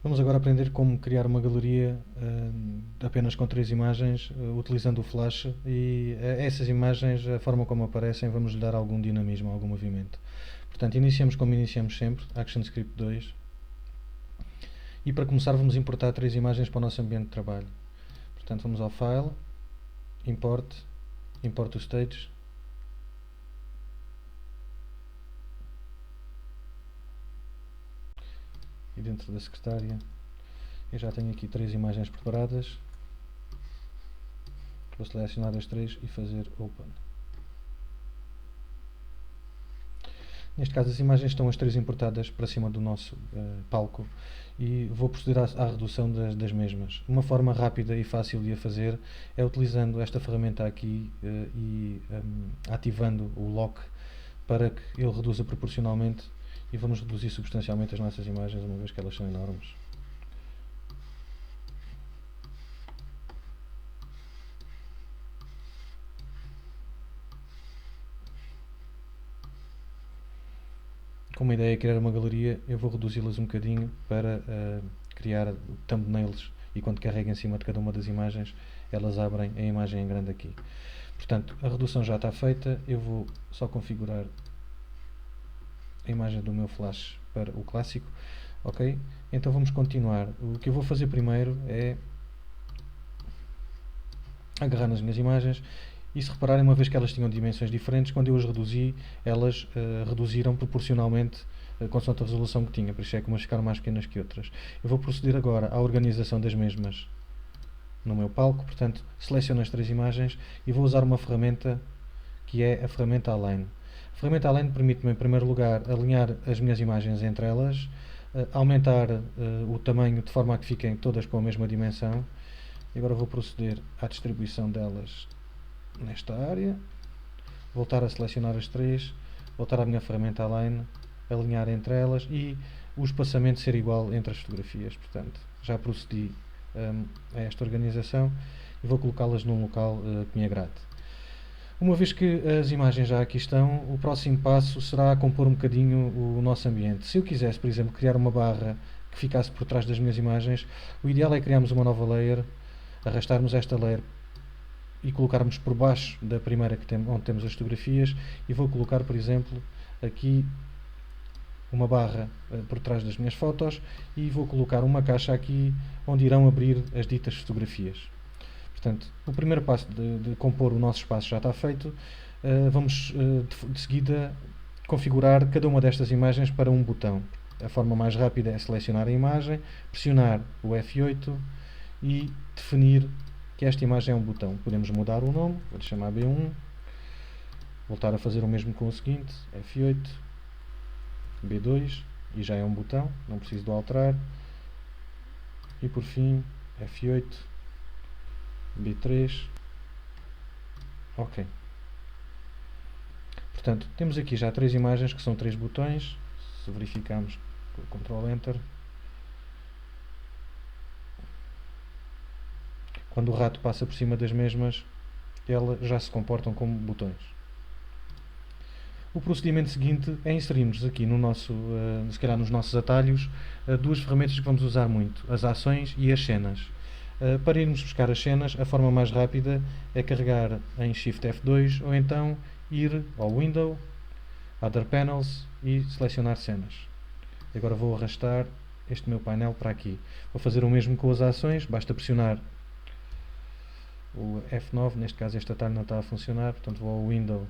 Vamos agora aprender como criar uma galeria apenas com 3 imagens, utilizando o Flash e essas imagens, a forma como aparecem, vamos lhe dar algum dinamismo, algum movimento. Portanto, iniciamos como iniciamos sempre, ActionScript 2. E para começar vamos importar 3 imagens para o nosso ambiente de trabalho. Portanto, vamos ao File, Import, Import to Stage. E dentro da secretária eu já tenho aqui 3 imagens preparadas. Vou selecionar as 3 e fazer Open. Neste caso as imagens estão as 3 importadas para cima do nosso palco e vou proceder à redução das mesmas. Uma forma rápida e fácil de a fazer é utilizando esta ferramenta aqui e ativando o Lock para que ele reduza proporcionalmente, e vamos reduzir substancialmente as nossas imagens, uma vez que elas são enormes. Como a ideia é criar uma galeria, eu vou reduzi-las um bocadinho para criar thumbnails, e quando carrego em cima de cada uma das imagens, elas abrem a imagem em grande aqui. Portanto, a redução já está feita, eu vou só configurar a imagem do meu flash para o clássico. Ok? Então vamos continuar. O que eu vou fazer primeiro é agarrar nas minhas imagens. E se repararem, uma vez que elas tinham dimensões diferentes, quando eu as reduzi, elas reduziram proporcionalmente consoante a resolução que tinha, por isso é que umas ficaram mais pequenas que outras. Eu vou proceder agora à organização das mesmas no meu palco, portanto seleciono as 3 imagens e vou usar uma ferramenta que é a ferramenta Align. A ferramenta Align permite-me, em primeiro lugar, alinhar as minhas imagens entre elas, aumentar o tamanho de forma a que fiquem todas com a mesma dimensão. E agora vou proceder à distribuição delas nesta área, voltar a selecionar as 3, voltar à minha ferramenta Align, alinhar entre elas e o espaçamento ser igual entre as fotografias. Portanto, já procedi a esta organização e vou colocá-las num local que me agrade. Uma vez que as imagens já aqui estão, o próximo passo será compor um bocadinho o nosso ambiente. Se eu quisesse, por exemplo, criar uma barra que ficasse por trás das minhas imagens, o ideal é criarmos uma nova layer, arrastarmos esta layer e colocarmos por baixo da primeira onde temos as fotografias, e vou colocar, por exemplo, aqui uma barra por trás das minhas fotos e vou colocar uma caixa aqui onde irão abrir as ditas fotografias. Portanto, o primeiro passo de compor o nosso espaço já está feito. Vamos de seguida configurar cada uma destas imagens para um botão. A forma mais rápida é selecionar a imagem, pressionar o F8 e definir que esta imagem é um botão. Podemos mudar o nome, vou-lhe chamar B1, voltar a fazer o mesmo com o seguinte, F8, B2, e já é um botão, não preciso de alterar, e por fim, F8, B3, ok. Portanto, temos aqui já 3 imagens que são 3 botões. Se verificarmos com o Ctrl Enter, quando o rato passa por cima das mesmas, elas já se comportam como botões. O procedimento seguinte é inserirmos aqui no nosso, se calhar nos nossos atalhos, 2 ferramentas que vamos usar muito, as ações e as cenas. Para irmos buscar as cenas, a forma mais rápida é carregar em Shift F2 ou então ir ao Window, Other Panels e selecionar cenas. Agora vou arrastar este meu painel para aqui. Vou fazer o mesmo com as ações, basta pressionar o F9, neste caso este atalho não está a funcionar, portanto vou ao Window,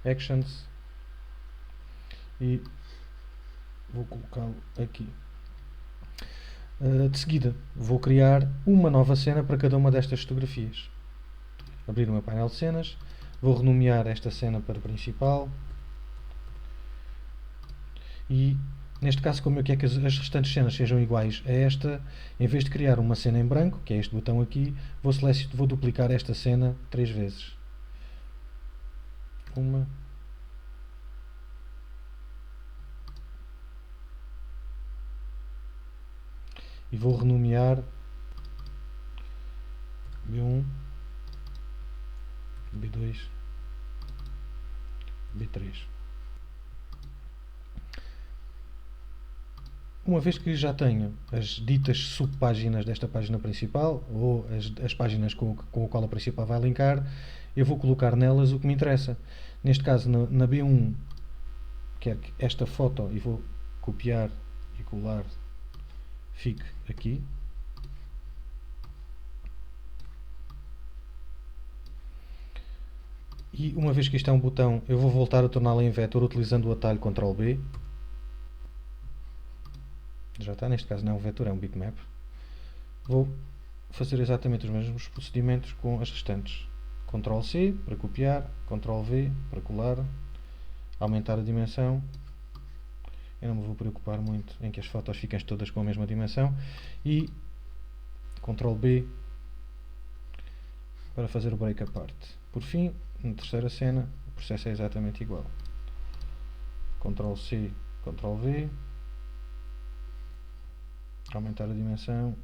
Actions e vou colocá-lo aqui. De seguida vou criar uma nova cena para cada uma destas fotografias. Abrir o meu painel de cenas, vou renomear esta cena para principal e, neste caso, como eu quero que as restantes cenas sejam iguais a esta, em vez de criar uma cena em branco, que é este botão aqui, vou duplicar esta cena 3 vezes. Uma, e vou renomear B1, B2, B3. Uma vez que já tenho as ditas subpáginas desta página principal, ou as páginas com a qual a principal vai linkar, eu vou colocar nelas o que me interessa. Neste caso, na B1, quero que esta foto, e vou copiar e colar, fique aqui. E uma vez que isto é um botão, eu vou voltar a torná-lo em vetor utilizando o atalho Ctrl B. Já está, neste caso não é um vetor, é um bitmap. Vou fazer exatamente os mesmos procedimentos com as restantes. Ctrl C para copiar, Ctrl V para colar, aumentar a dimensão. Eu não me vou preocupar muito em que as fotos fiquem todas com a mesma dimensão. E Ctrl B para fazer o break apart. Por fim, na terceira cena, o processo é exatamente igual. Ctrl C, Ctrl V, aumentar a dimensão,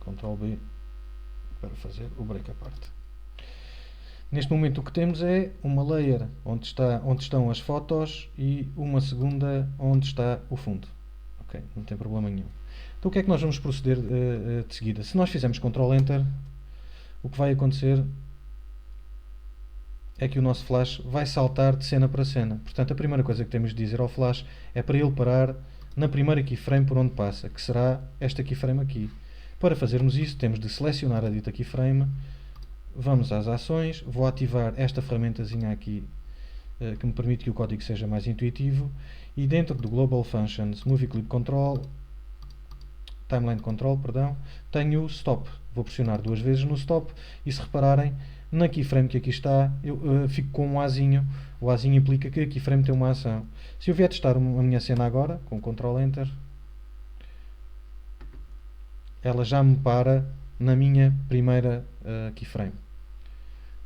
Ctrl B para fazer o break apart. Neste momento o que temos é uma layer onde estão as fotos e uma segunda onde está o fundo. Ok, não tem problema nenhum. Então o que é que nós vamos proceder de seguida? Se nós fizermos Ctrl Enter, o que vai acontecer é que o nosso flash vai saltar de cena para cena. Portanto, a primeira coisa que temos de dizer ao flash é para ele parar na primeira keyframe por onde passa, que será esta keyframe aqui. Para fazermos isso, temos de selecionar a dita keyframe, vamos às ações, vou ativar esta ferramentazinha aqui que me permite que o código seja mais intuitivo, e dentro do Global Functions Movie Clip Control, Timeline Control, perdão, tenho o Stop. Vou pressionar duas vezes no Stop e, se repararem, na keyframe que aqui está, eu fico com um Azinho. O Azinho implica que a keyframe tem uma ação. Se eu vier testar a minha cena agora, com Ctrl Enter, ela já me para na minha primeira keyframe.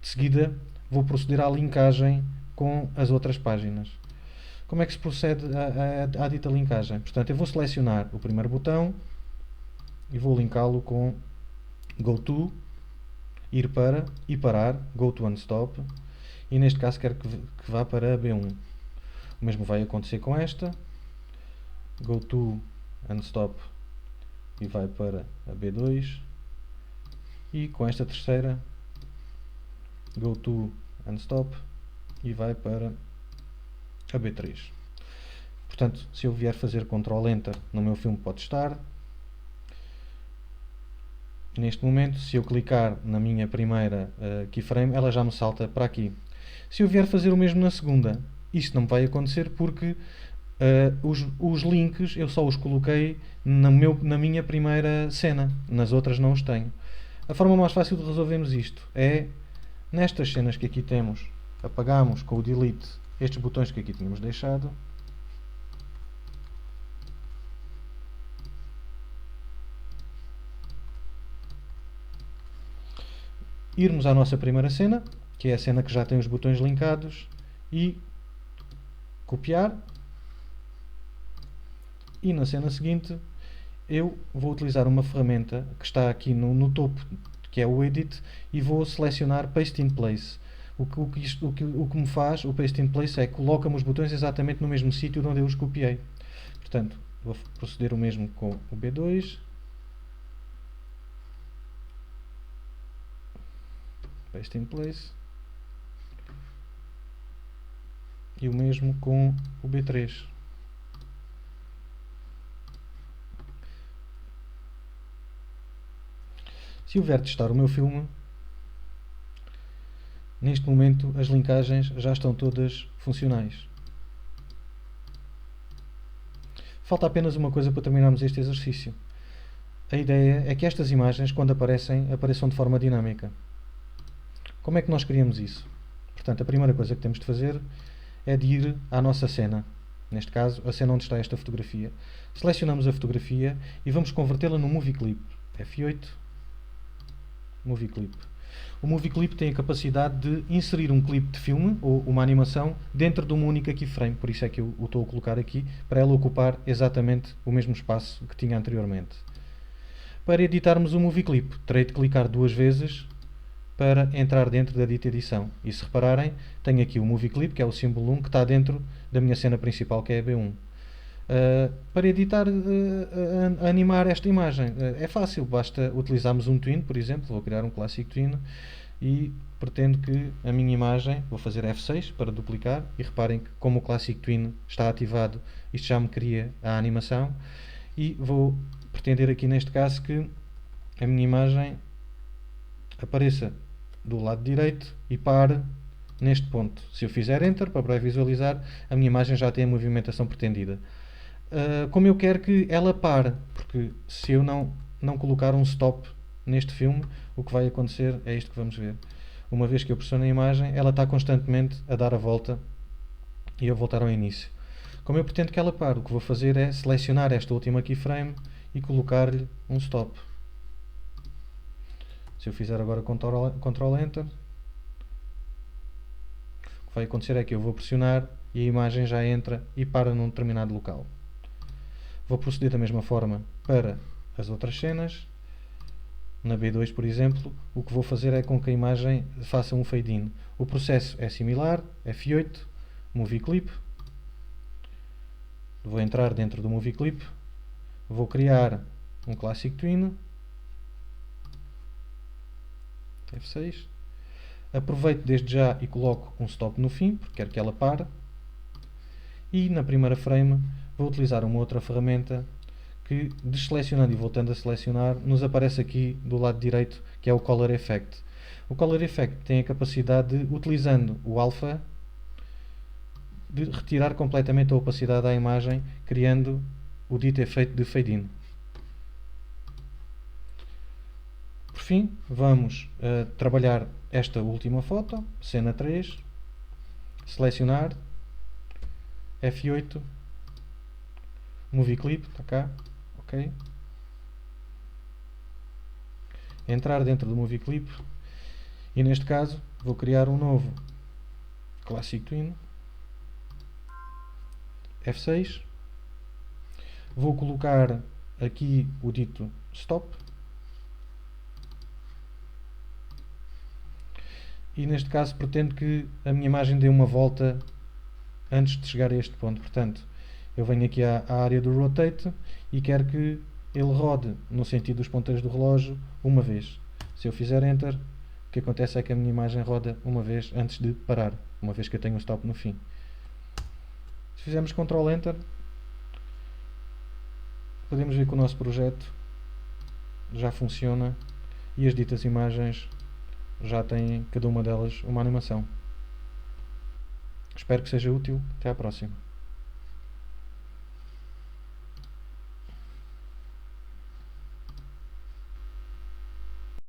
De seguida, vou proceder à linkagem com as outras páginas. Como é que se procede à dita linkagem? Portanto, eu vou selecionar o primeiro botão e vou linká-lo com Go To, ir para e parar, Go To Unstop, e neste caso quero que vá para a B1. O mesmo vai acontecer com esta, Go To Unstop e vai para a B2, e com esta terceira, Go To Unstop e vai para a B3. Portanto, se eu vier fazer Ctrl Enter no meu filme pode estar. Neste momento, se eu clicar na minha primeira keyframe, ela já me salta para aqui. Se eu vier fazer o mesmo na segunda, isto não vai acontecer porque os links eu só os coloquei na minha primeira cena, nas outras não os tenho. A forma mais fácil de resolvermos isto é, nestas cenas que aqui temos, apagamos com o Delete estes botões que aqui tínhamos deixado. Irmos à nossa primeira cena, que é a cena que já tem os botões linkados, e copiar. E na cena seguinte eu vou utilizar uma ferramenta que está aqui no topo, que é o Edit, e vou selecionar Paste in Place. O que me faz o Paste in Place é que coloca-me os botões exatamente no mesmo sítio onde eu os copiei. Portanto, vou proceder o mesmo com o B2. Paste in Place. E o mesmo com o B3. Se eu vier testar o meu filme, neste momento as linkagens já estão todas funcionais. Falta apenas uma coisa para terminarmos este exercício. A ideia é que estas imagens, quando apareçam de forma dinâmica. Como é que nós criamos isso? Portanto, a primeira coisa que temos de fazer é de ir à nossa cena. Neste caso, a cena onde está esta fotografia. Selecionamos a fotografia e vamos convertê-la no Movie Clip. F8, Movie Clip. O Movie Clip tem a capacidade de inserir um clipe de filme, ou uma animação, dentro de uma única keyframe. Por isso é que eu o estou a colocar aqui, para ela ocupar exatamente o mesmo espaço que tinha anteriormente. Para editarmos o Movie Clip, terei de clicar duas vezes para entrar dentro da dita edição. E se repararem, tenho aqui o Movie Clip, que é o símbolo 1, que está dentro da minha cena principal, que é a B1. Para editar, animar esta imagem, é fácil, basta utilizarmos um twin, por exemplo. Vou criar um Classic Twin e pretendo que a minha imagem, vou fazer F6 para duplicar, e reparem que como o Classic Twin está ativado, isto já me cria a animação, e vou pretender aqui neste caso que a minha imagem apareça do lado direito e pare neste ponto. Se eu fizer Enter para pré-visualizar, a minha imagem já tem a movimentação pretendida. Como eu quero que ela pare, porque se eu não colocar um stop neste filme, o que vai acontecer é isto que vamos ver. Uma vez que eu pressiono a imagem, ela está constantemente a dar a volta e a voltar ao início. Como eu pretendo que ela pare, o que vou fazer é selecionar esta última keyframe e colocar-lhe um stop. Se eu fizer agora Ctrl Enter, o que vai acontecer é que eu vou pressionar e a imagem já entra e para num determinado local. Vou proceder da mesma forma para as outras cenas. Na B2, por exemplo, o que vou fazer é com que a imagem faça um fade-in. O processo é similar, F8, Movie Clip. Vou entrar dentro do Movie Clip, vou criar um Classic Twin, F6, aproveito desde já e coloco um stop no fim, porque quero que ela pare, e na primeira frame vou utilizar uma outra ferramenta que, desselecionando e voltando a selecionar, nos aparece aqui do lado direito, que é o Color Effect. O Color Effect tem a capacidade de, utilizando o alpha, de retirar completamente a opacidade à imagem, criando o dito efeito de fade-in. Por fim, vamos trabalhar esta última foto, cena 3, selecionar, F8, Movie Clip, está cá, ok. Entrar dentro do Movie Clip e neste caso vou criar um novo Classic Twin, F6, vou colocar aqui o dito Stop e neste caso pretendo que a minha imagem dê uma volta antes de chegar a este ponto. Portanto, eu venho aqui à área do Rotate e quero que ele rode no sentido dos ponteiros do relógio uma vez. Se eu fizer Enter, o que acontece é que a minha imagem roda uma vez antes de parar, uma vez que eu tenho um stop no fim. Se fizermos Ctrl Enter, podemos ver que o nosso projeto já funciona e as ditas imagens já têm cada uma delas uma animação. Espero que seja útil. Até à próxima.